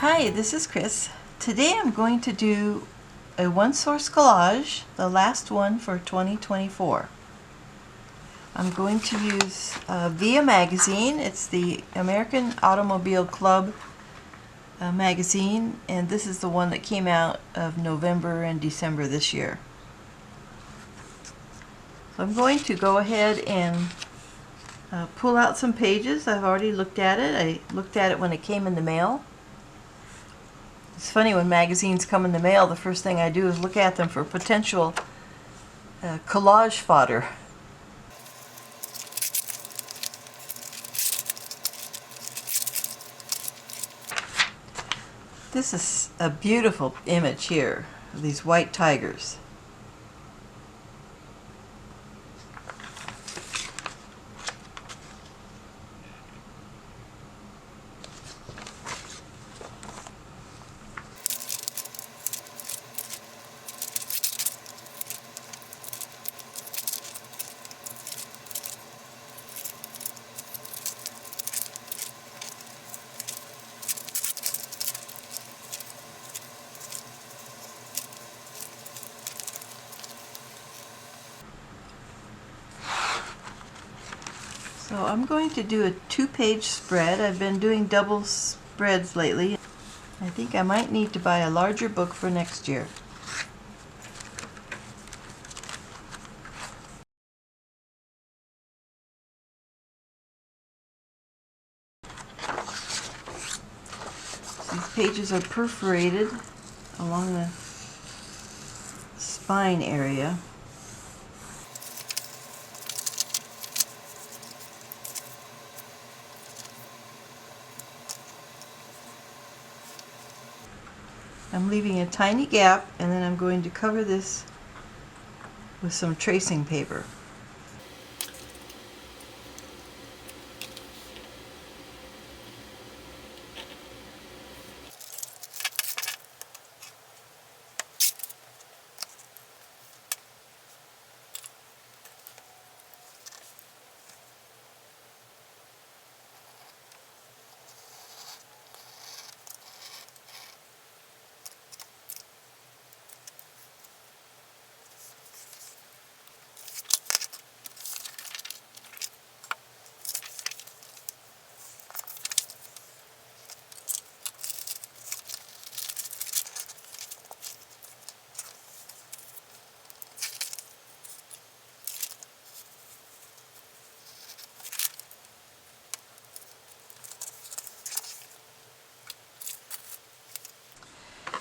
Hi, this is Chris. Today I'm going to do a One Source collage, the last one for 2024. I'm going to use Via magazine. It's the American Automobile Club magazine, and this is the one that came out of November and December this year. So I'm going to go ahead and pull out some pages. I've already looked at it. I looked at it when it came in the mail. It's funny, when magazines come in the mail, the first thing I do is look at them for potential collage fodder. This is a beautiful image here of these white tigers. So I'm going to do a 2-page spread. I've been doing double spreads lately. I think I might need to buy a larger book for next year. These pages are perforated along the spine area. I'm leaving a tiny gap, and then I'm going to cover this with some tracing paper.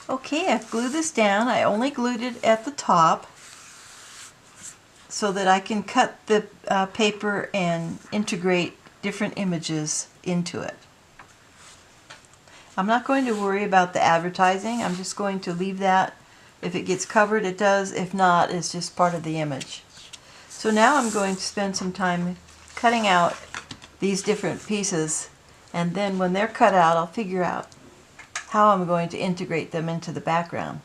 Okay, I've glued this down. I only glued it at the top so that I can cut the paper and integrate different images into it. I'm not going to worry about the advertising. I'm just going to leave that. If it gets covered, it does. If not, it's just part of the image. So now I'm going to spend some time cutting out these different pieces, and then when they're cut out, I'll figure out how I'm going to integrate them into the background.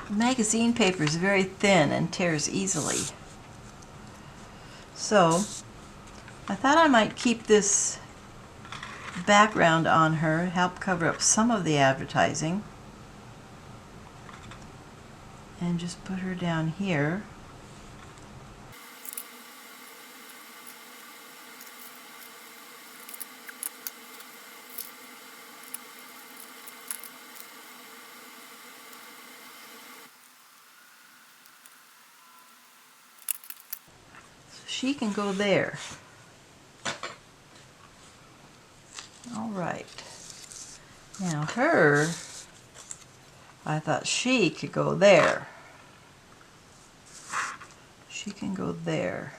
Magazine paper is very thin and tears easily. So I thought I might keep this background on her, help cover up some of the advertising. and just put her down here. So she can go there. All right. Now her, I thought she could go there. She can go there.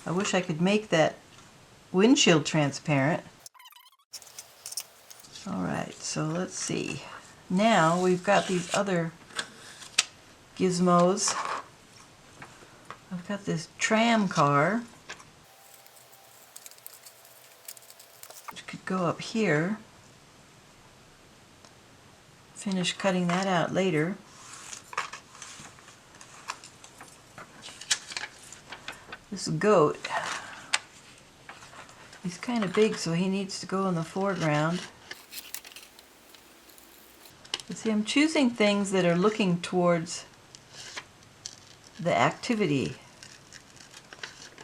I wish I could make that windshield transparent. Alright, so let's see. Now we've got these other gizmos. I've got this tram car, which could go up here. Finish cutting that out later. This goat, he's kind of big, so he needs to go in the foreground. But see, I'm choosing things that are looking towards the activity.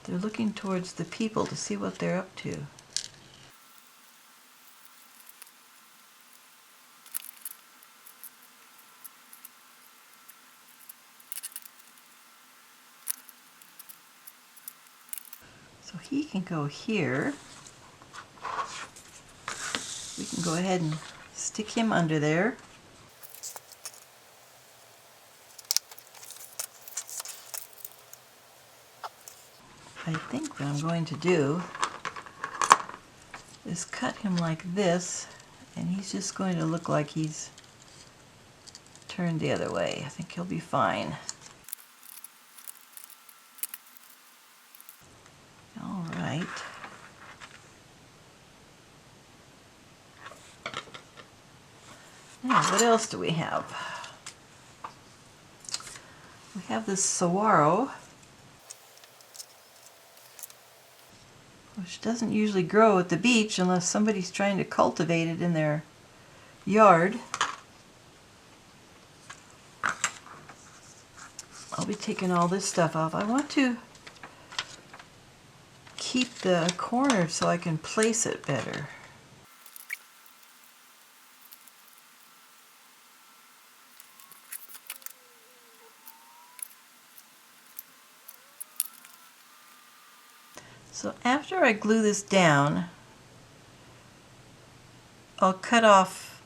They're looking towards the people to see what they're up to. So he can go here. We can go ahead and stick him under there. I think what I'm going to do is cut him like this, and he's just going to look like he's turned the other way. I think he'll be fine. All right. Now, what else do we have? We have this saguaro, which doesn't usually grow at the beach unless somebody's trying to cultivate it in their yard. I'll be taking all this stuff off. I want to keep the corner so I can place it better. So after I glue this down, I'll cut off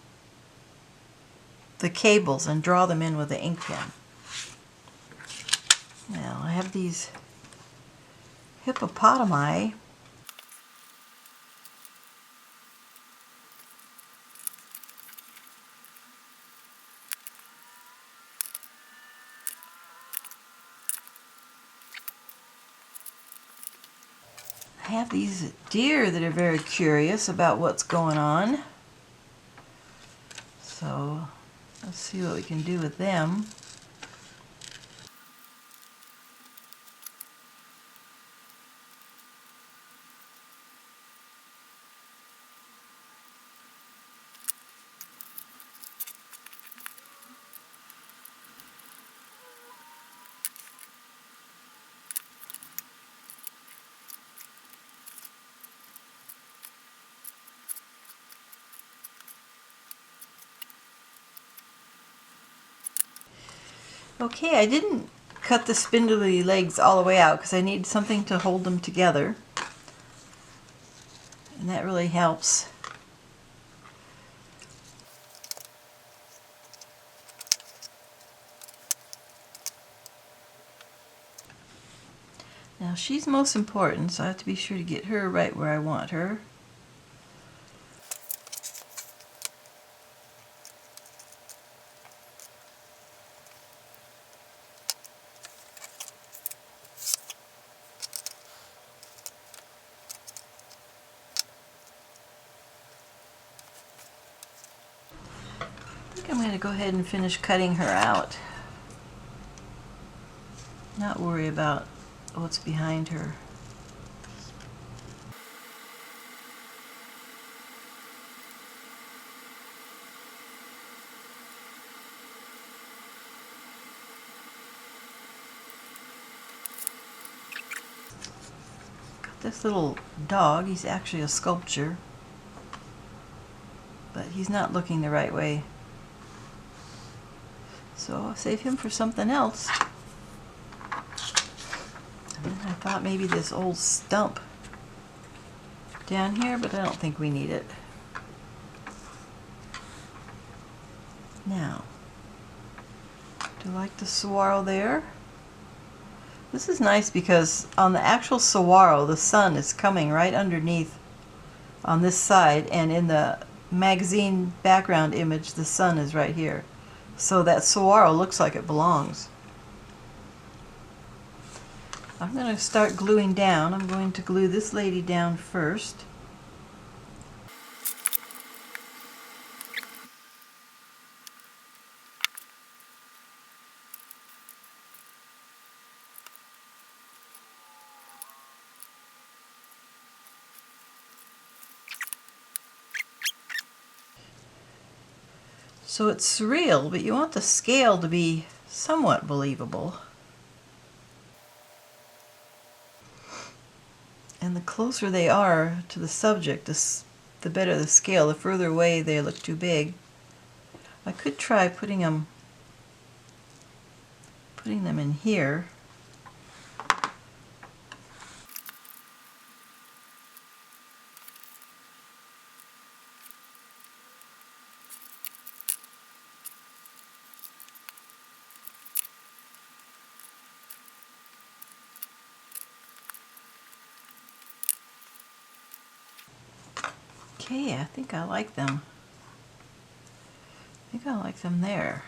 the cables and draw them in with the ink pen. Now I have these hippopotami. I have these deer that are very curious about what's going on. So let's see what we can do with them. Okay, I didn't cut the spindly legs all the way out because I need something to hold them together. And that really helps. Now she's most important, so I have to be sure to get her right where I want her. I think I'm going to go ahead and finish cutting her out. Not worry about what's behind her. this little dog. He's actually a sculpture, but he's not looking the right way. So I'll save him for something else. And then I thought maybe this old stump down here, but I don't think we need it. Now, do you like the saguaro there? This is nice because on the actual saguaro, the sun is coming right underneath on this side, and in the magazine background image, the sun is right here. So that saguaro looks like it belongs. I'm going to start gluing down. I'm going to glue this lady down first. So it's surreal, but you want the scale to be somewhat believable. And the closer they are to the subject, the better the scale. The further away they look too big. I could try putting them in here. Okay, I think I like them. I think I like them there.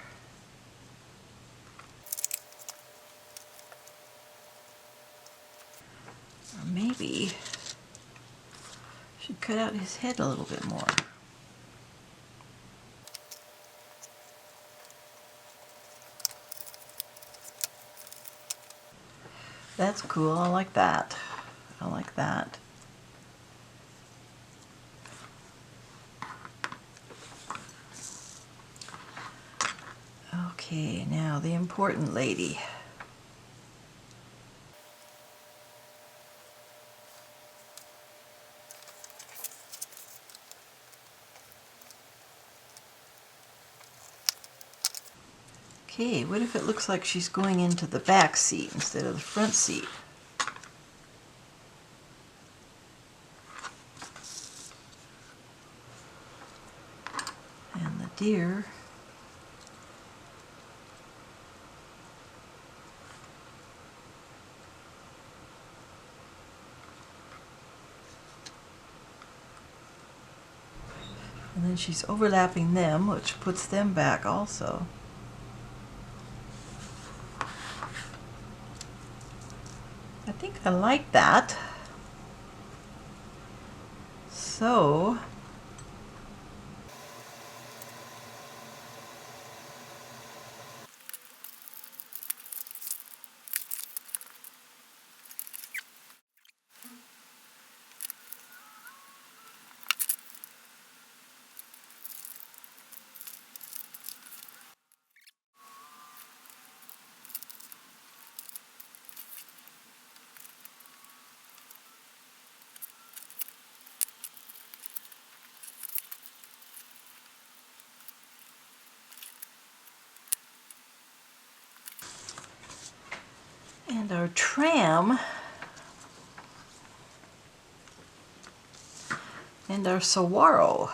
Or maybe I should cut out his head a little bit more. That's cool. I like that. I like that. Okay, now the important lady. Okay, what if it looks like she's going into the back seat instead of the front seat? And the deer. And then she's overlapping them, which puts them back also. I think I like that. So, and our tram and our saguaro.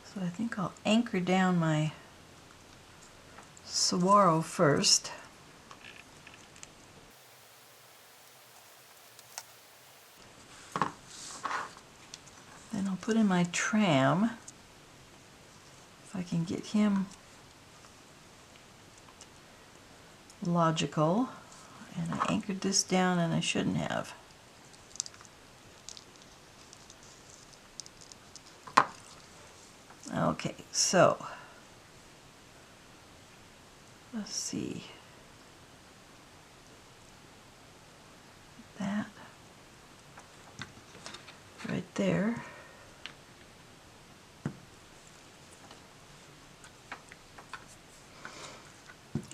So I think I'll anchor down my saguaro first. Then I'll put in my tram. If I can get him logical. And I anchored this down and I shouldn't have. Okay, so let's see. That right there.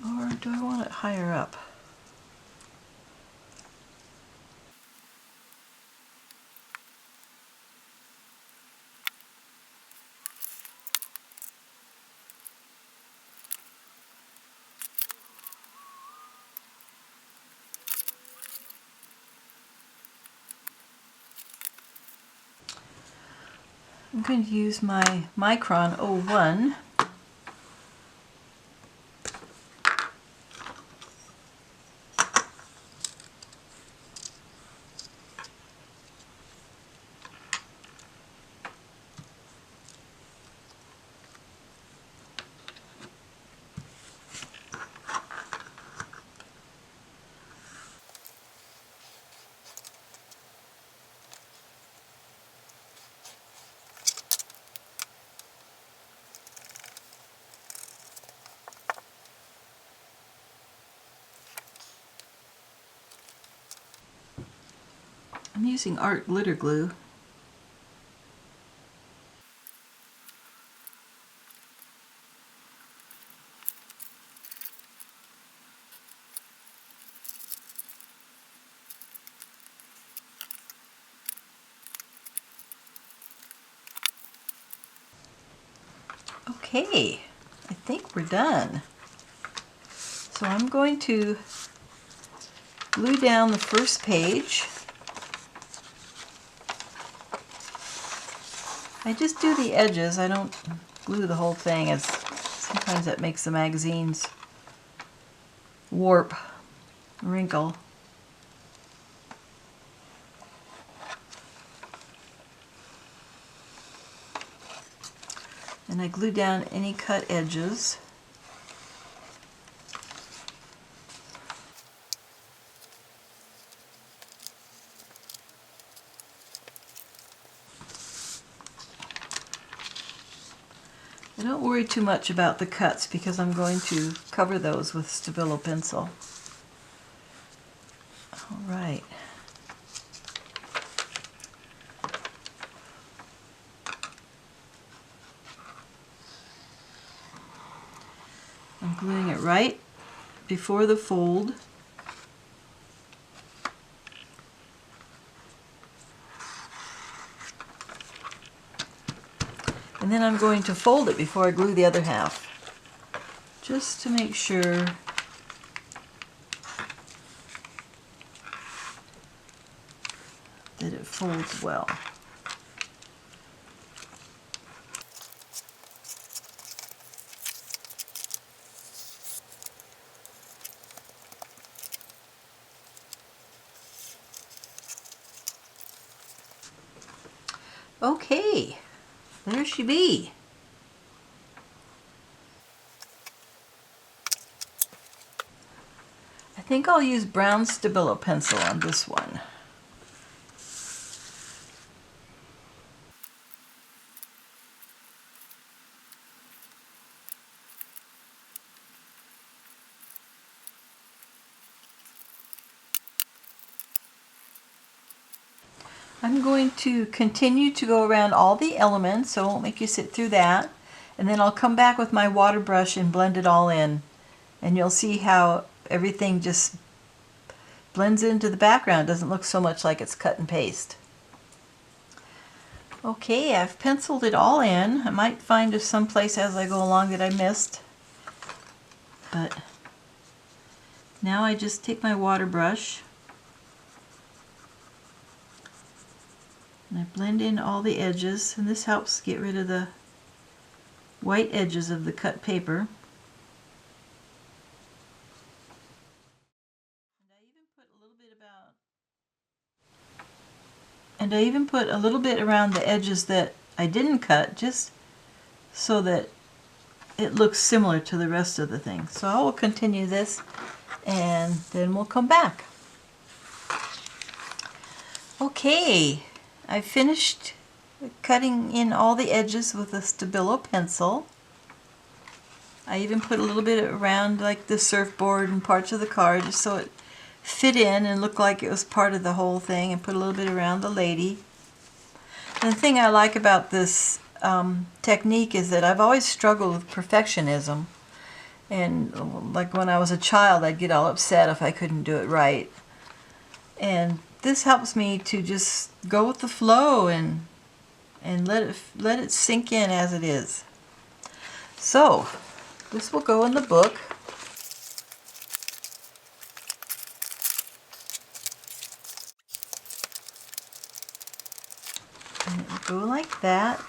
Or do I higher up. I'm going to use my Micron 01. I'm using art glitter glue. Okay, I think we're done. So I'm going to glue down the first page. I just do the edges, I don't glue the whole thing, as sometimes that makes the magazines warp, wrinkle. And I glue down any cut edges. I don't worry too much about the cuts because I'm going to cover those with Stabilo pencil. All right. I'm gluing it right before the fold. And then I'm going to fold it before I glue the other half, just to make sure that it folds well. Okay, there she be. I think I'll use brown Stabilo pencil on this one. I'm going to continue to go around all the elements, so I won't make you sit through that. And then I'll come back with my water brush and blend it all in. And you'll see how everything just blends into the background. It doesn't look so much like it's cut and paste. Okay, I've penciled it all in. I might find some place as I go along that I missed. But now I just take my water brush and I blend in all the edges, and this helps get rid of the white edges of the cut paper. And I even put a little bit around the edges that I didn't cut, just so that it looks similar to the rest of the thing. So I will continue this and then we'll come back. Okay, I finished cutting in all the edges with a Stabilo pencil. I even put a little bit around like the surfboard and parts of the car just so it fit in and looked like it was part of the whole thing, and put a little bit around the lady. And the thing I like about this technique is that I've always struggled with perfectionism, And like when I was a child, I'd get all upset if I couldn't do it right. And this helps me to just go with the flow and let it sink in as it is. So this will go in the book. And it will go like that.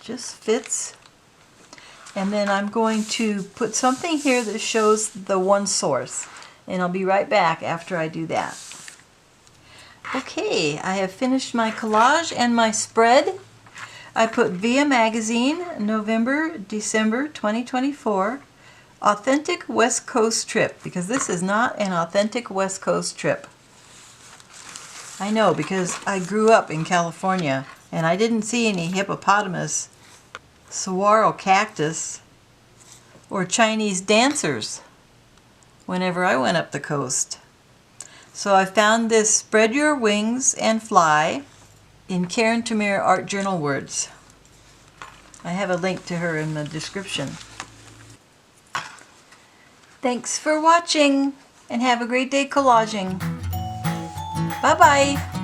Just fits. And then I'm going to put something here that shows the one source. And I'll be right back after I do that. Okay, I have finished my collage and my spread. I put Via Magazine, November, December 2024, Authentic West Coast Trip, because this is not an authentic West Coast trip. I know, because I grew up in California and I didn't see any hippopotamus, saguaro cactus, or Chinese dancers whenever I went up the coast. So I found this Spread Your Wings and Fly in Karin Tamir Art Journal words. I have a link to her in the description. Thanks for watching and have a great day collaging. Bye-bye.